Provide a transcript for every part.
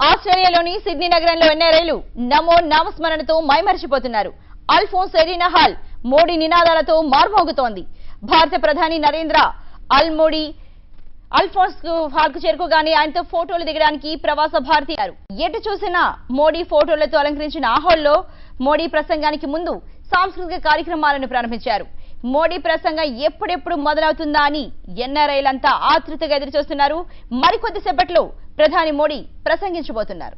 ఆస్ట్రేలియాలోని సిడ్నీ నగరంలో ఎన్ఆర్ఐలు నమో నామస్మరణతో మైమరిచిపోతున్నారు. అల్ఫోన్స్ ఎరీనా హాల్ మోడీ నినాదాలతో మార్మోగుతోంది. భారత ప్రధాని నరేంద్ర అల్ఫోన్స్ హాల్ కు చేరుకోగానే ఆయనతో ఫోటోలు దిగడానికి ప్రవాస భారతీయులు ఎటు చూసినా మోడీ ఫోటోలతో అలంకరించిన ఆ హాల్లో మోడీ ప్రసంగానికి ముందు సాంస్కృతిక కార్యక్రమాలను ప్రారంభించారు. మోడీ ప్రసంగం ఎప్పుడెప్పుడు మొదలవుతుందా అని ఎన్ఆర్ఐలంతా ఆతృతగా ఎదురుచూస్తున్నారు. మరికొద్ది సేపట్లో ప్రధాని Modi ప్రసంగించబోతున్నారు.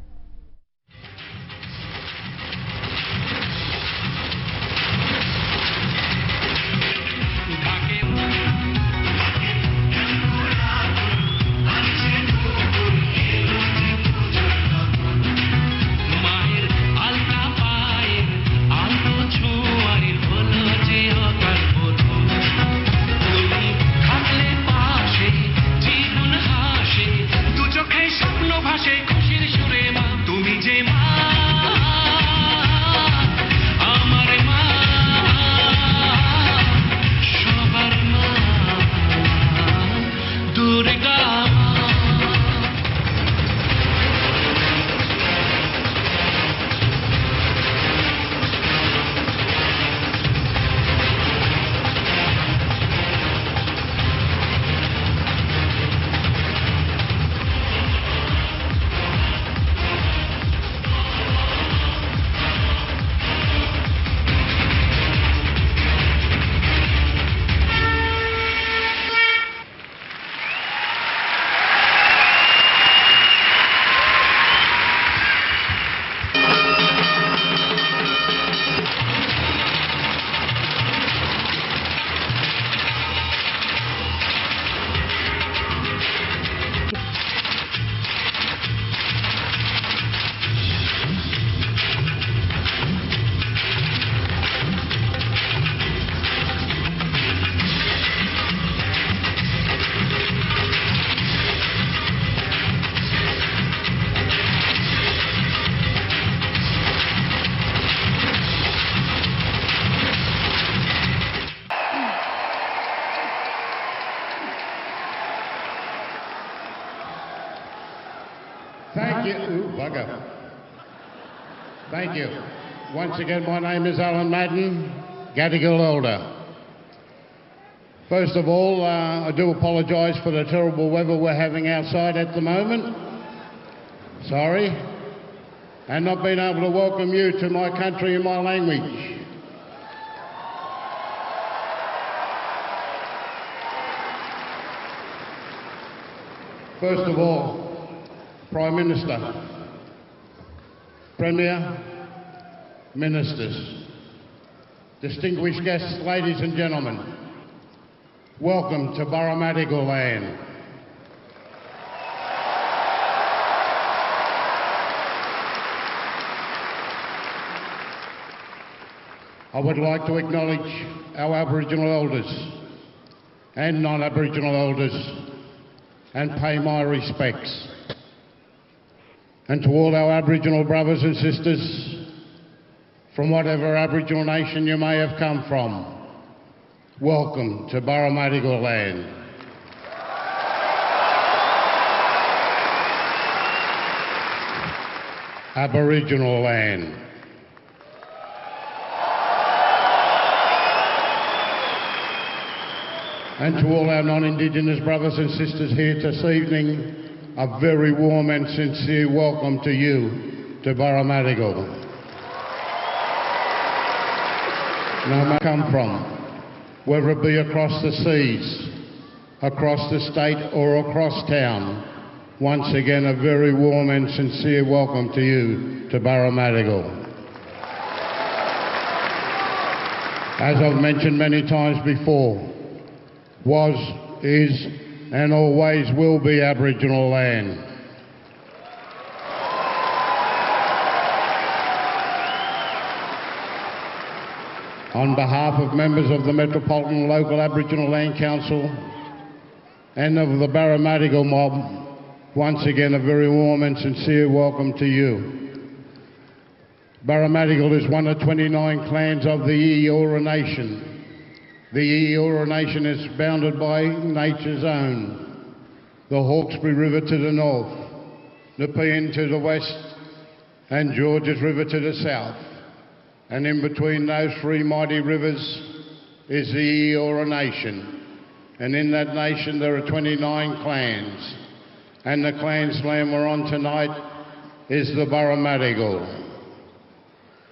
Thank you. Ooh, bugger. Thank you. Once again, my name is Alan Madden, Gadigal Elder. First of all, I do apologise for the terrible weather we're having outside at the moment. Sorry. And not being able to welcome you to my country in my language. First of all, Prime Minister, Premier, Ministers, distinguished guests, ladies and gentlemen, welcome to Baramatigal land. I would like to acknowledge our Aboriginal elders and non-Aboriginal elders and pay my respects. And to all our Aboriginal brothers and sisters, from whatever Aboriginal nation you may have come from, welcome to Baramatigal land. Aboriginal land. And to all our non-Indigenous brothers and sisters here this evening, a very warm and sincere welcome to you to Baramatigal. No matter where you come from, whether it be across the seas, across the state or across town, once again a very warm and sincere welcome to you to Baramatigal. As I've mentioned many times before, was, is and always will be Aboriginal land. On behalf of members of the Metropolitan Local Aboriginal Land Council and of the Baramatigal mob, once again a very warm and sincere welcome to you. Baramatigal is one of 29 clans of the Eora Nation. The Eora Nation is bounded by nature's own, the Hawkesbury River to the north, Nepean to the west, and Georges River to the south. And in between those three mighty rivers is the Eora Nation. And in that nation there are 29 clans. And the clans land we're on tonight is the Burramadigal.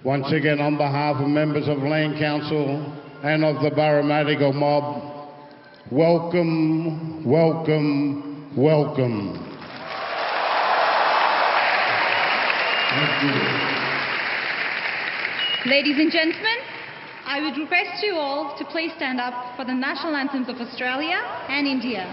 Once again, on behalf of members of Land Council and of the Burramadigal mob, welcome, welcome, welcome. Thank you. Ladies and gentlemen, I would request you all to please stand up for the national anthems of Australia and India.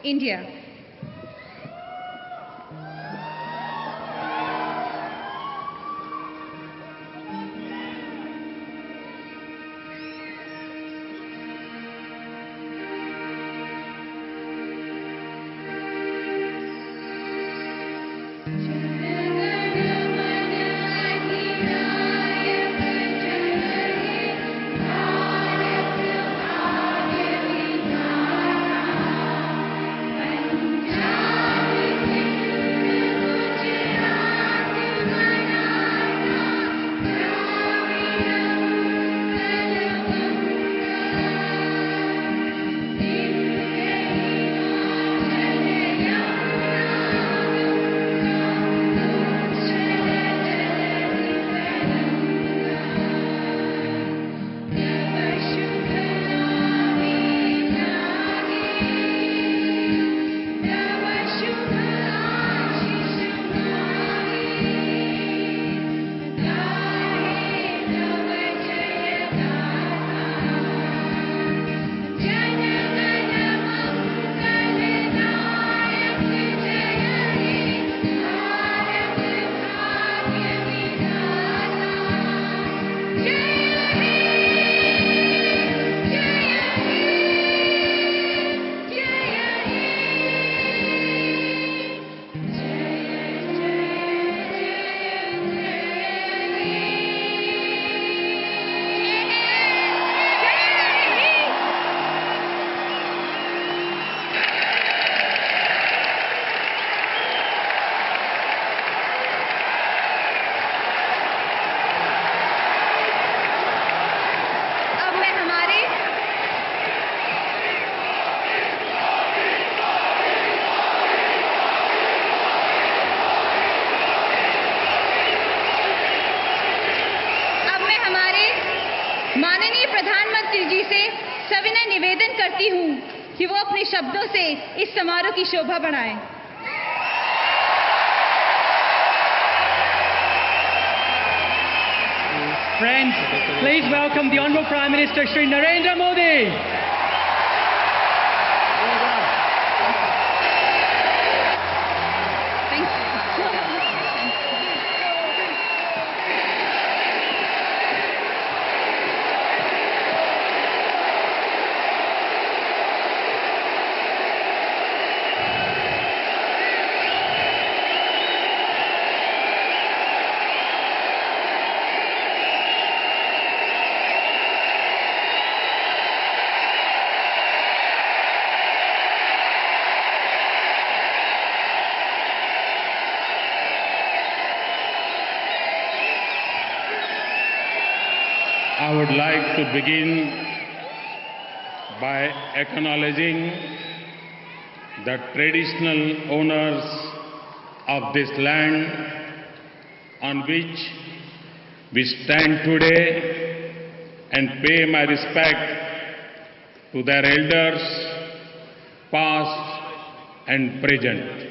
India. Thank you. हमारे माननीय प्रधानमंत्री जी से सविनय निवेदन करती हूं कि वो अपने शब्दों से इस समारोह की शोभा बढ़ाएं। Friends, please welcome the Honourable Prime Minister Shri Narendra Modi. Thank you. I would like to begin by acknowledging the traditional owners of this land on which we stand today and pay my respect to their elders, past and present.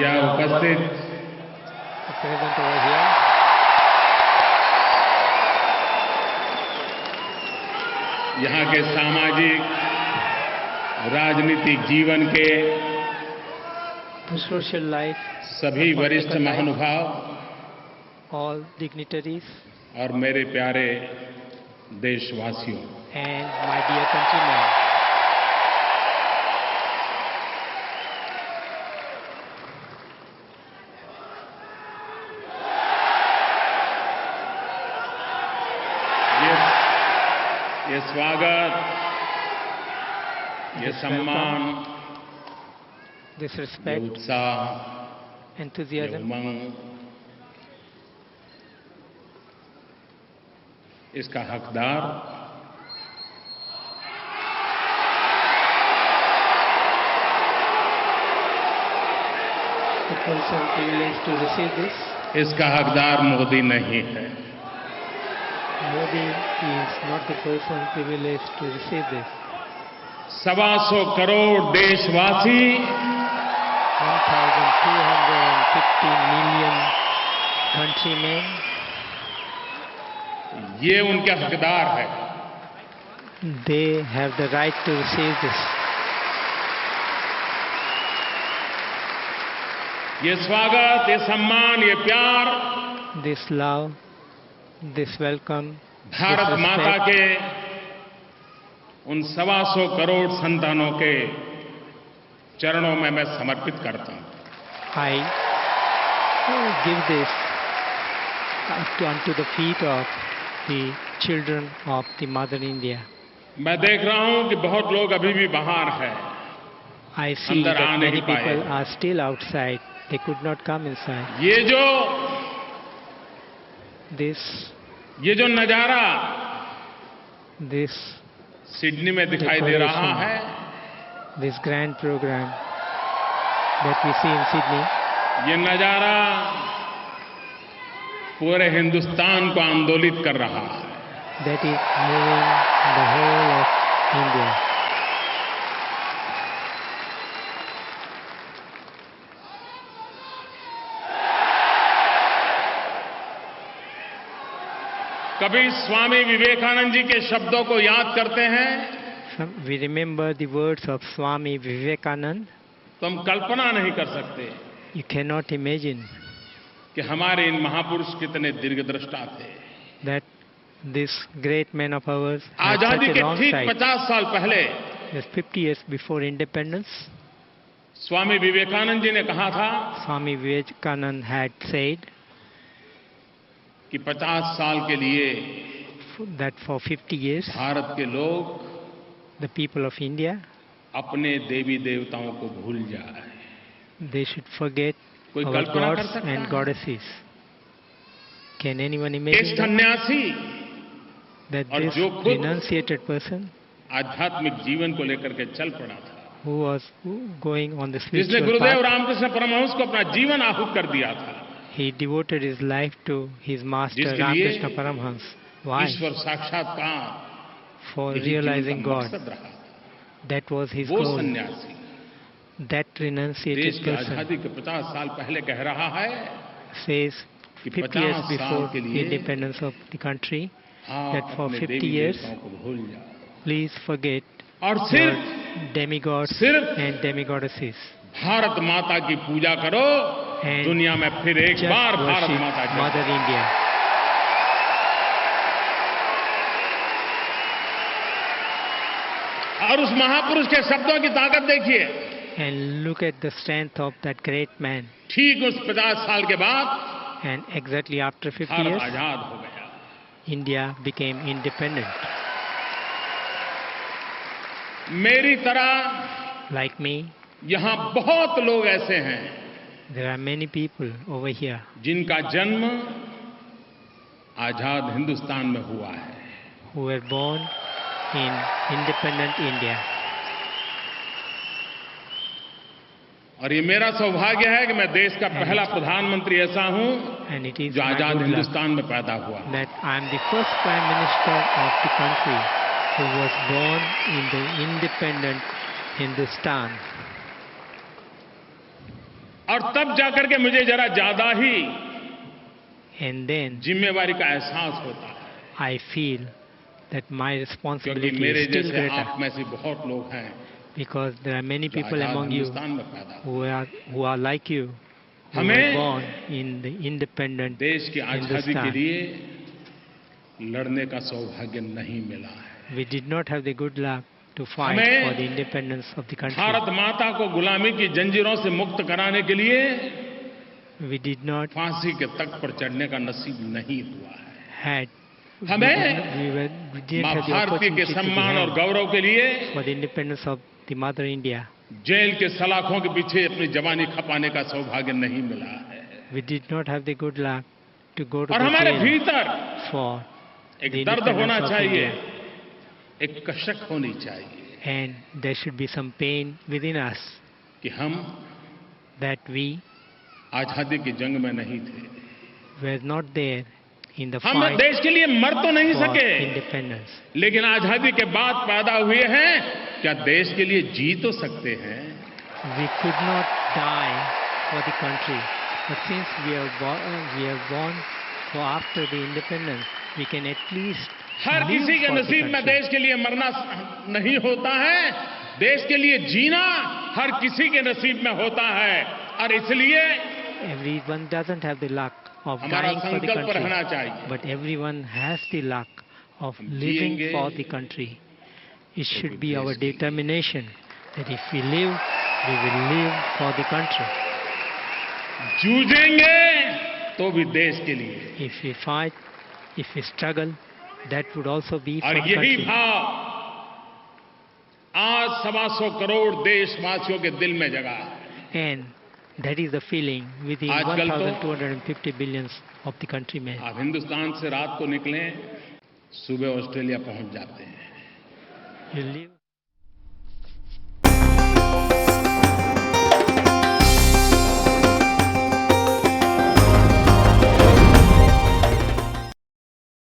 या उपस्थित यहाँ के सामाजिक राजनीतिक जीवन के social life, सभी वरिष्ठ महानुभाव all dignitaries और मेरे प्यारे देशवासियों, and my dear countrymen. ये स्वागत, ये सम्मान, This ये respect, उत्साह, ये enthusiasm, उमंग, इसका हकदार the person privileged to receive this. इसका हकदार मोदी नहीं है। Modi is not the person privileged to receive this. 125 crore देशवासी 1,250 million countrymen, ये उनके हकदार है। they have the right to receive this. ये स्वागत, ये सम्मान, ये प्यार This love, this welcome, Bharat this माता respect, के उन 125 करोड़ संतानों के चरणों में मैं समर्पित करता हूं। I give this unto the feet of the children of the Mother India. मैं देख रहा हूं कि बहुत लोग अभी भी बाहर हैं, I see अंदर that आ many नहीं पाए। people are still outside. They could not come inside. ये जो नजारा This सिडनी में दिखाई दे रहा है, this grand program that we see in Sydney, ये नजारा पूरे हिंदुस्तान को आंदोलित कर रहा है। that is moving the whole of India. कभी स्वामी विवेकानंद जी के शब्दों को याद करते हैं We remember the words of Swami Vivekananda. तो हम कल्पना नहीं कर सकते You cannot imagine कि हमारे इन महापुरुष कितने दीर्घदृष्टा थे। that this great man of ours had आजादी such a के long ठीक sight. 50 साल पहले Just 50 years before independence, Swami Vivekananda ji ने कहा था Swami Vivekananda had said कि 50 साल के लिए that for 50 years, भारत के लोग the people of India, अपने देवी देवताओं को भूल जाए। they should forget कोई our कल्पना कर gods सकता and है? goddesses. Can anyone एक imagine that? सन्यासी That और this जो खुद renunciated person आध्यात्मिक जीवन को लेकर के चल पड़ा था, who was going on the जिसने spiritual गुरुदेव path, रामकृष्ण परमहंस को अपना जीवन आहूत कर दिया था, he devoted his life to his master जिसके लिए Ramakrishna Paramhans. Why? ईश्वर साक्षात्कार For यही जीवन realizing का God. मकसद रहा। That was his वो goal. सन्यासी That देश renunciated की person आजादी के 50 साल पहले कह रहा है says कि 50 years 50 साल before के लिए independence of the country, आप that for अपने 50 देवी years, देवताओं को भूल जाओ please forget और your सिर्फ demigods सिर्फ and demigoddesses. भारत माता की पूजा करो। And दुनिया में फिर एक Just बार भारत worship माता की Mother India. और उस महापुरुष के शब्दों की ताकत देखिए। And look at the strength of that great man. ठीक उस 50 साल के बाद And exactly after 50 Bharat years, आजाद हो गया। India became independent. मेरी तरह Like me, यहाँ बहुत लोग ऐसे हैं there are many people over here जिनका जन्म आजाद हिंदुस्तान में हुआ है। who were born in independent India. और ये मेरा सौभाग्य है कि मैं देश का पहला प्रधानमंत्री ऐसा हूं And it is जो my Azad good luck Hindustan में पैदा हुआ। that I am the first Prime Minister of the country who was born in the independent Hindustan. और तब जाकर के मुझे जरा ज्यादा ही And then जिम्मेवारी का एहसास होता है, I feel that my क्योंकि responsibility मेरे is still जैसे greater आप में से बहुत लोग हैं because there are many जो people Azad among you Hindustan में पैदा हुए। who are like you, who were हमें born in the independent देश की आजादी के Hindustan. लिए लड़ने का सौभाग्य नहीं मिला है। We did not have the good luck to fight हमें for the independence of the country. Bharat माता को गुलामी की जंजीरों से मुक्त कराने के लिए We did not फांसी के तख्त पर चढ़ने का नसीब नहीं हुआ है। had हमें we didn't मां have the भारती के opportunity to be सम्मान और hanged गौरव के लिए for the independence of the mother India. जेल के सलाखों के पीछे अपनी जवानी खपाने का सौभाग्य नहीं मिला है। We did not have the good luck to go to और the हमारे jail भीतर for एक the दर्द होना independence of चाहिए, India. एक कशक होनी चाहिए And there should be some pain within us कि हम that we आजादी की जंग में नहीं थे। were not there in the हम fight देश के लिए मर तो नहीं for सके, independence. लेकिन आजादी के बाद पैदा हुए हैं, क्या देश के लिए जी तो सकते हैं? We could not die for the country, but since we are born for after the independence, we can at least her live किसी के for the नसीब में country. देश के लिए मरना नहीं होता है, देश के लिए जीना हर किसी के नसीब में होता है। और इसलिए Everyone doesn't have the luck of हमारा dying for the संकल्प रहना country, चाहिए। but everyone has the luck of हम living जिएंगे for the country. It should be देश our के लिए। determination that if we live, we will live for the country. जूझेंगे तो भी देश के लिए। If we fight, if we struggle, that would also be for और the यही country. भाव आज 125 करोड़ देशवासियों के दिल में जगा है। And that is the feeling within आजकल तो 1,250 billions of the countrymen. आप हिंदुस्तान से रात को निकलें, सुबह ऑस्ट्रेलिया पहुंच जाते हैं। You live